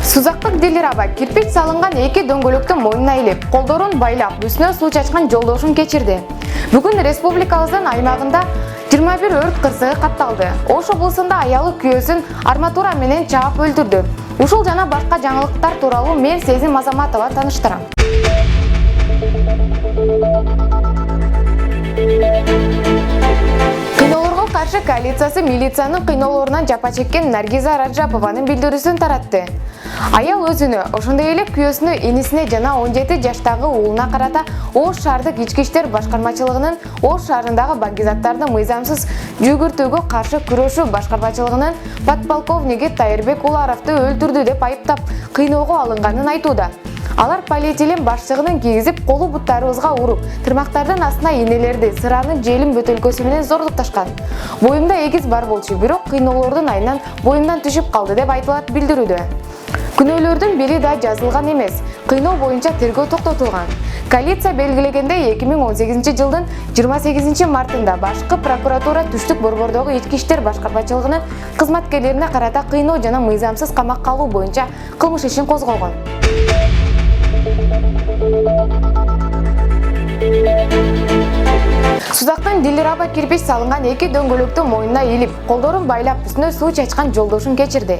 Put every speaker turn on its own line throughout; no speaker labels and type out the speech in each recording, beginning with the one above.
Сузактык Дилираба кирпич салынган эки дөңгөлөктү мойнуна илип, колдорун байлап, үстүнө суу чачкан жолдошун кечирди. Бүгүн республикабыздын аймагында 21 өрт кырсыгы катталды. Ош облусунда аялы күйөөсүн арматура менен чаап өлтүрдү. Ушул жана башка жаңылыктар тууралуу мен Сезим Азаматова тааныштырам. Кыйноолорго каршы коалициясы милициянын кыйноолорунан жапа чеккен Наргиза Раджапованын билдирүүсүн таратты. Аял өзүнө, ошондой эле күйөөсүнө, инисине жана 17 жаштагы уулуна карата Ош шаардык ички иштер башкармачылыгынын Ош шаарындагы багизаттарды мыйзамсыз жүгүртүүгө каршы күрөшүү башкармачылыгынын подполковниги Тайырбек Уларовду өлтүрдү деп айыптап, кыйноого алынганын айтууда. Алар полиэтилен башчыгынын кийгизип, колу буттарыбызга уруп, тырмактардын астына энелерди, сыранын желим бөтөлкөсү менен зордукташкан. Боюмда эгиз бар болчу, бирок кыйноолордун айынан боюмдан түшүп калды деп айтылат билдирүүдө. Күнөөлөрдүн бири да жазылган эмес. Кыйноо боюнча тергөө токтотулган. Коалиция белгилегендей 2018 жылдын 28 мартында башкы прокуратура Түштүк борбордогу ички иштер башкармачылыгынын кызматкерлерине карата кыйноо жана мыйзамсыз камакка алуу боюнча кылмыш ишин козгогон. Сузактын Дилираба кирпич салынган эки дөңгөлөктү мойнуна илип, колдорун байлап, үстүнө суу чачкан жолдошун кечирди.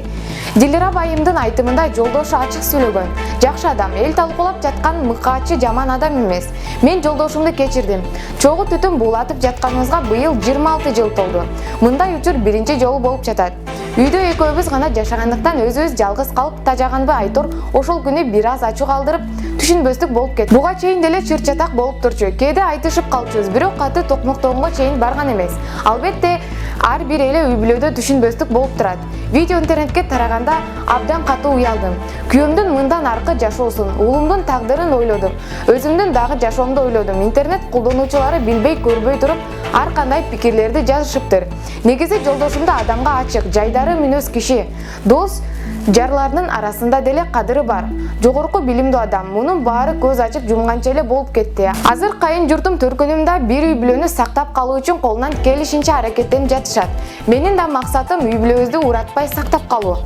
Дилираба айымдын айтымында жолдошу ачык сүйлөгөн. Жакшы адам, эл талкуулап жаткан мыкаачы жаман адам эмес. Мен жолдошумду кечирдим. Чогуу түтүн буулатып жатканыбызга быйыл 26 жыл толду. Мындай учур биринчи жолу болуп жатат. Үйдө экөөбүз гана жашагандыктан өзүбүз жалгыз калып тажаганбы Айтор ошол күнү бир аз ачуу калтырып, түшүнбөстүк болуп кетти. Буга чейин деле чыр чатак болуп турчу. Кээде айтышып калчубуз, бирок каты токмоктогонго чейин барган эмес. Албетте, ар бир эле үй бүлөдө түшүнбөстүк болуп турат. Видео интернетке тараганда абдан катуу уялдым. Күйөөмдүн мындан аркы жашоосун, уулумдун тагдырын ойлодум. Өзүмдүн дагы жашоомду ойлодум. Интернет колдонуучулары билбей көрбөй туруп, ар кандай пикирлерди жазышыптыр. Негизи жолдошумду адамга ачык, жайдары мүнөз киши. Дос жарларынын арасында деле кадыры бар. Жогорку билимдүү адам. Мунун баары көз ачып жумганча эле болуп кетти. Азыр кайын журтум төркүнүмдө бир үй бүлөнү сактап калуу үчүн колунан келишинче аракеттенип жатышат. Менин да максатым үй бүлөбүздү уратпай сактап калуу.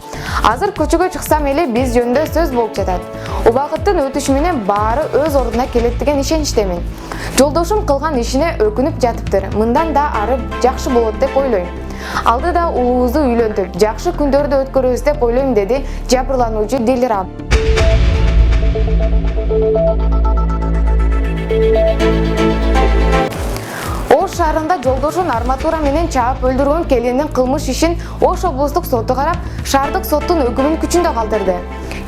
Азыр көчөгө чыксам эле биз жөнүндө сөз болуп жатат. Убакыттын өтүшү менен баары өз ордуна келет деген ишеничтемин. Жолдошум кылган ишине өкүнүп жатыптыр. Мындан да ары жакшы болот деп ойлойм. Алдыда уулубузду үйлөндүп, жакшы күндөрдү өткөрөбүз деп ойлойм, деди жабырлануучу Дилираба. Ош шаарында жолдошун арматура менен чаап өлтүргөн келиндин кылмыш ишин Ош облустук соту карап, шаардык соттун өкүмүн күчүндө калтырды.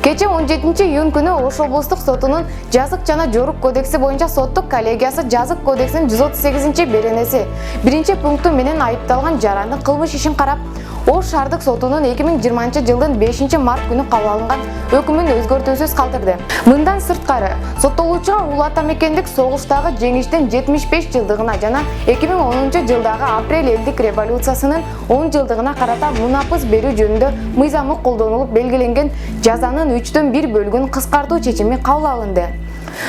Кече 17 июнь күнү Ош облустук сотунун жазык жана жорук кодекси боюнча соттук коллегиясы жазык кодексинин 138-беренеси 1-пункту менен айыпталган жарандын кылмыш ишин карап, Ош шаардык сотунун 2020 жылдын 5 март күнү кабыл алынган өкүмүн өзгөртүүсүз калтырды. Мындан сырткары, соттолуучуга Улуу Ата Мекендик согуштагы жеңиштин 75 жылдыгына жана 2010 жылдагы апрель элдик революциясынын 10 жылдыгына карата мунапыс берүү жөнүндө мыйзамы колдонулуп белгиленген жазанын 3/1 бөлүгүн кыскартуу чечими кабыл алынды.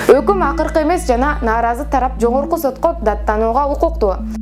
Өкүм акыркы эмес жана нааразы тарап жогорку сотко даттанууга укуктуу.